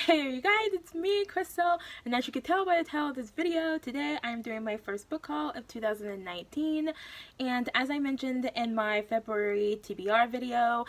Hey you guys, it's me, Crystal, and as you can tell by the title of this video, today I'm doing my first book haul of 2019, and as I mentioned in my February TBR video,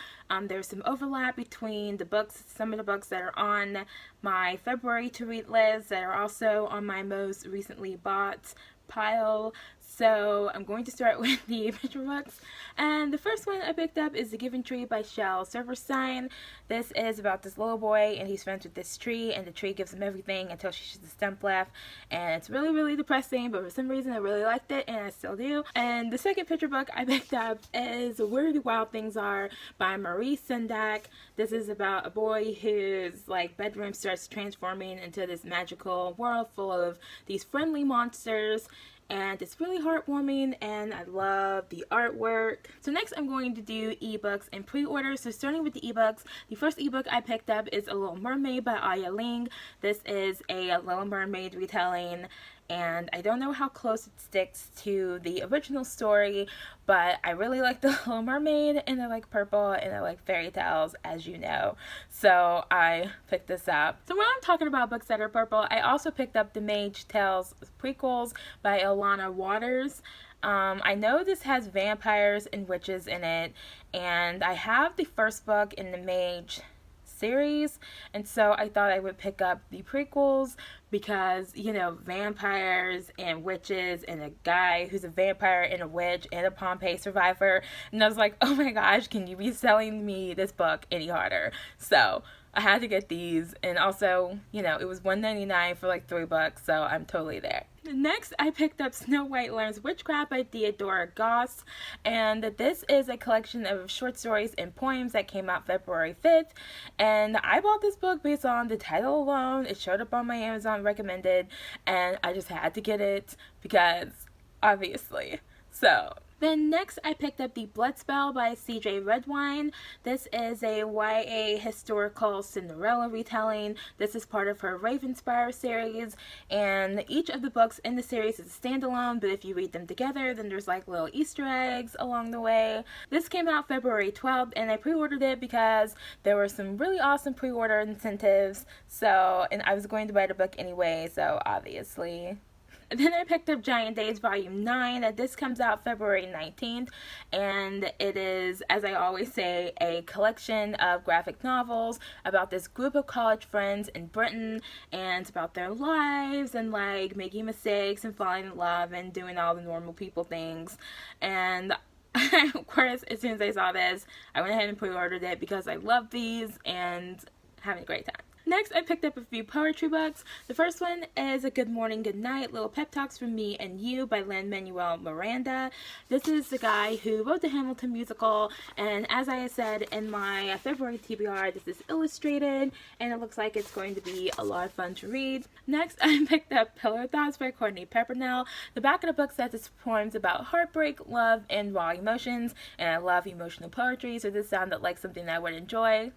there's some overlap between the books, some of the books that are on my February to read list that are also on my most recently bought pile. So I'm going to start with the picture books, and the first one I picked up is The Giving Tree by Shel Silverstein. This is about this little boy and he's friends with this tree, and the tree gives him everything until she shoots a stump left, and it's really depressing, but for some reason I really liked it and I still do. And the second picture book I picked up is Where the Wild Things Are by Maurice Sendak. This is about a boy whose bedroom starts transforming into this magical world full of these friendly monsters, and it's really heartwarming and I love the artwork. So next I'm going to do ebooks and pre-order. So starting with the ebooks, the first ebook I picked up is A Little Mermaid by Aya Ling. This is a Little Mermaid retelling, and I don't know how close it sticks to the original story, but I really like The Little Mermaid, and I like purple, and I like fairy tales, as you know, so I picked this up. So when I'm talking about books that are purple, I also picked up The Mage Tales prequels by Ilana Waters. I know this has vampires and witches in it, and I have the first book in the Mage series, and so I thought I would pick up the prequels because, you know, vampires and witches and a guy who's a vampire and a witch and a Pompeii survivor, and I was like, oh my gosh, can you be selling me this book any harder? So I had to get these, and also, you know, it was $1.99 for like $3, so I'm totally there. Next, I picked up Snow White Learns Witchcraft by Theodora Goss, and this is a collection of short stories and poems that came out February 5th, and I bought this book based on the title alone. It showed up on my Amazon recommended, and I just had to get it because, obviously. So then next I picked up The Blood Spell by CJ Redwine. This is a YA historical Cinderella retelling. This is part of her Ravenspire series, and each of the books in the series is a standalone, but if you read them together, then there's like little Easter eggs along the way. This came out February 12th, and I pre-ordered it because there were some really awesome pre-order incentives, so, and I was going to buy the book anyway, so obviously. Then I picked up Giant Days Volume 9. This comes out February 19th, and it is, as I always say, a collection of graphic novels about this group of college friends in Britain, and it's about their lives and like making mistakes and falling in love and doing all the normal people things. And of course, as soon as I saw this, I went ahead and pre-ordered it because I love these and having a great time. Next, I picked up a few poetry books. The first one is A Good Morning, Good Night, Little Pep Talks from Me and You by Lin-Manuel Miranda. This is the guy who wrote the Hamilton musical, and as I said in my February TBR, this is illustrated, and it looks like it's going to be a lot of fun to read. Next, I picked up Pillar Thoughts by Courtney Peppernell. The back of the book says it's poems about heartbreak, love, and raw emotions, and I love emotional poetry, so this sounded like something I would enjoy.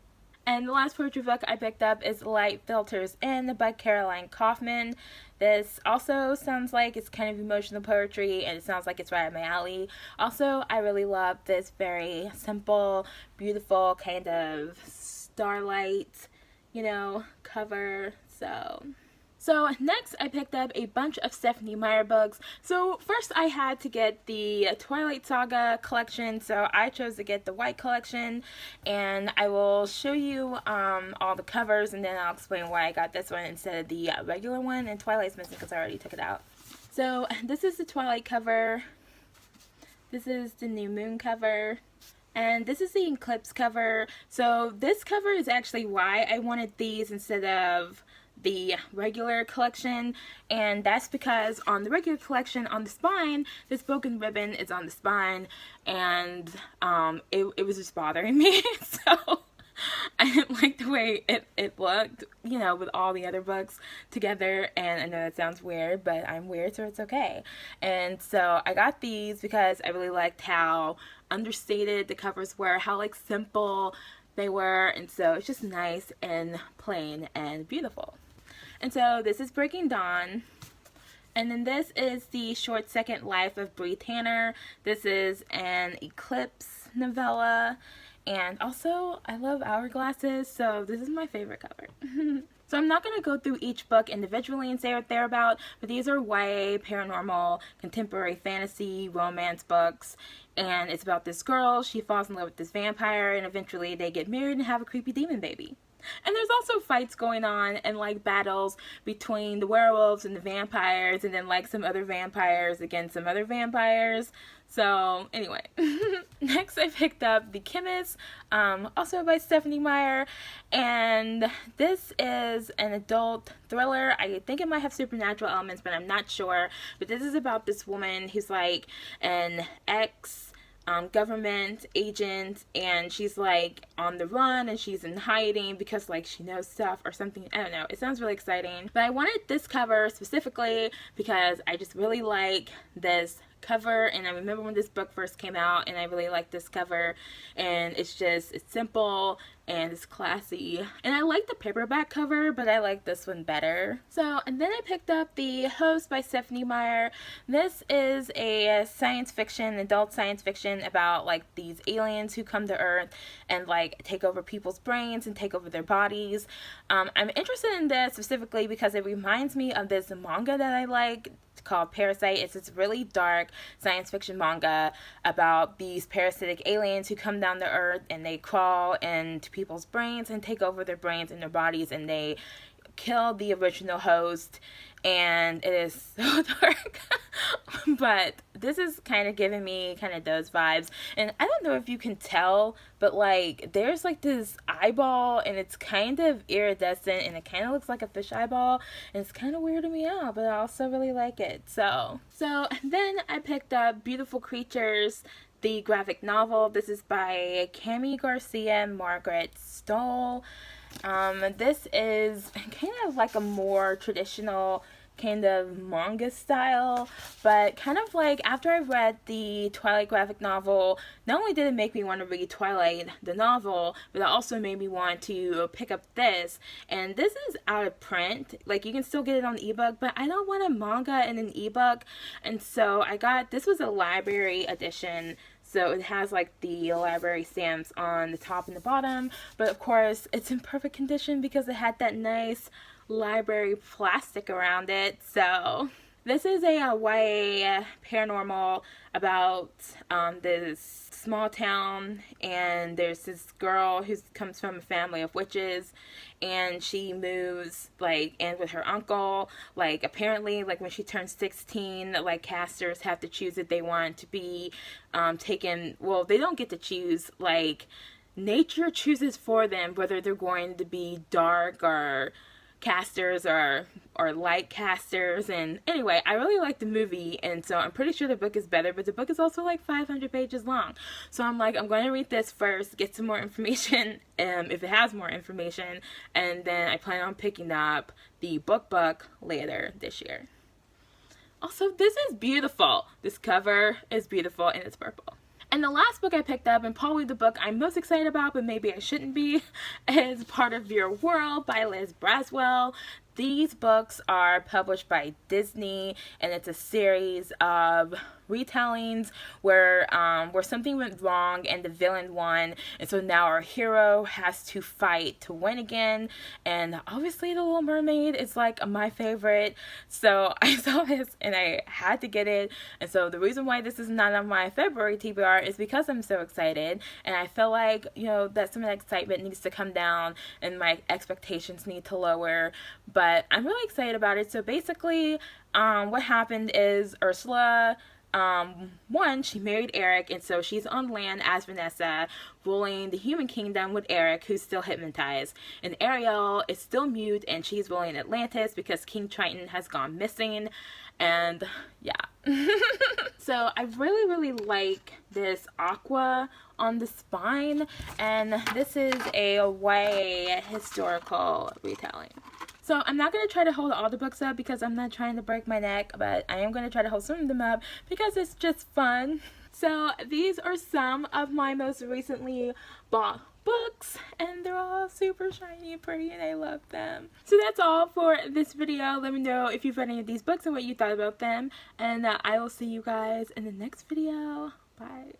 And the last poetry book I picked up is Light Filters In by Caroline Kaufman. This also sounds like it's kind of emotional poetry, and it sounds like it's right up my alley. Also, I really love this very simple, beautiful kind of starlight, you know, cover. So next I picked up a bunch of Stephenie Meyer books. So first I had to get the Twilight Saga collection, so I chose to get the white collection, and I will show you all the covers, and then I'll explain why I got this one instead of the regular one, and Twilight's missing because I already took it out. So this is the Twilight cover, this is the New Moon cover, and this is the Eclipse cover. So this cover is actually why I wanted these instead of the regular collection, and that's because on the regular collection, on the spine, this broken ribbon is on the spine, and it was just bothering me, so I didn't like the way it looked, you know, with all the other books together. And I know that sounds weird, but I'm weird, so it's okay. And so I got these because I really liked how understated the covers were, how like simple they were, and so it's just nice and plain and beautiful. And so this is Breaking Dawn, and then this is the Short Second Life of Bree Tanner. This is an Eclipse novella, And also, I love hourglasses, so this is my favorite cover. So I'm not going to go through each book individually and say what they're about, but these are YA, paranormal, contemporary fantasy, romance books, and it's about this girl. She falls in love with this vampire, and eventually they get married and have a creepy demon baby. And there's also fights going on and like battles between the werewolves and the vampires, and then like some other vampires against some other vampires. So anyway, next I picked up The Chemist, also by Stephanie Meyer, and this is an adult thriller. I think it might have supernatural elements, but I'm not sure. But this is about this woman who's like an government agent, and she's like on the run and she's in hiding because like she knows stuff or something. I don't know. It sounds really exciting, but I wanted this cover specifically because I just really like this cover, and I remember when this book first came out and I really liked this cover, and it's simple and it's classy, and I like the paperback cover, but I like this one better. So, and then I picked up The Host by Stephanie Meyer. This is a science fiction, adult science fiction about like these aliens who come to Earth and like take over people's brains and take over their bodies. I'm interested in this specifically because it reminds me of this manga that I like called Parasite. It's this really dark science fiction manga about these parasitic aliens who come down to Earth and they crawl into people's brains and take over their brains and their bodies, and they kill the original host, and it is so dark. But this is kind of giving me kind of those vibes, and I don't know if you can tell, but like there's like this eyeball and it's kind of iridescent and it kind of looks like a fish eyeball, and it's kind of weirding me out, but I also really like it. So then I picked up Beautiful Creatures, the graphic novel. This is by Cami Garcia and Margaret Stoll. This is kind of like a more traditional kind of manga style, but kind of like after I read the Twilight graphic novel, not only did it make me want to read Twilight the novel, but it also made me want to pick up this. And this is out of print, like you can still get it on ebook, but I don't want a manga in an ebook, and so I got, this was a library edition. So it has like the library stamps on the top and the bottom, but of course it's in perfect condition because it had that nice library plastic around it. So this is a YA paranormal about this small town, and there's this girl who comes from a family of witches, and she moves like in with her uncle. Like apparently like when she turns 16, like casters have to choose if they want to be taken. Well, they don't get to choose, like nature chooses for them whether they're going to be dark or casters or light casters. And anyway, I really like the movie, and so I'm pretty sure the book is better, but the book is also like 500 pages long. So I'm like, I'm going to read this first, get some more information if it has more information, and then I plan on picking up the book later this year. Also, this is beautiful. This cover is beautiful and it's purple. And the last book I picked up, and probably the book I'm most excited about, but maybe I shouldn't be, is Part of Your World by Liz Braswell. These books are published by Disney, and it's a series of retellings where something went wrong and the villain won, and so now our hero has to fight to win again. And obviously The Little Mermaid is like my favorite, so I saw this and I had to get it. And so the reason why this is not on my February TBR is because I'm so excited, and I feel like, you know, that some of the excitement needs to come down and my expectations need to lower, but I'm really excited about it. So basically what happened is Ursula, she married Eric, and so she's on land as Vanessa, ruling the human kingdom with Eric, who's still hypnotized. And Ariel is still mute, and she's ruling Atlantis because King Triton has gone missing. And yeah. So I really like this aqua on the spine, and this is a YA historical retelling. So I'm not going to try to hold all the books up because I'm not trying to break my neck, but I am going to try to hold some of them up because it's just fun. So these are some of my most recently bought books, and they're all super shiny and pretty, and I love them. So that's all for this video. Let me know if you've read any of these books and what you thought about them, and I will see you guys in the next video. Bye.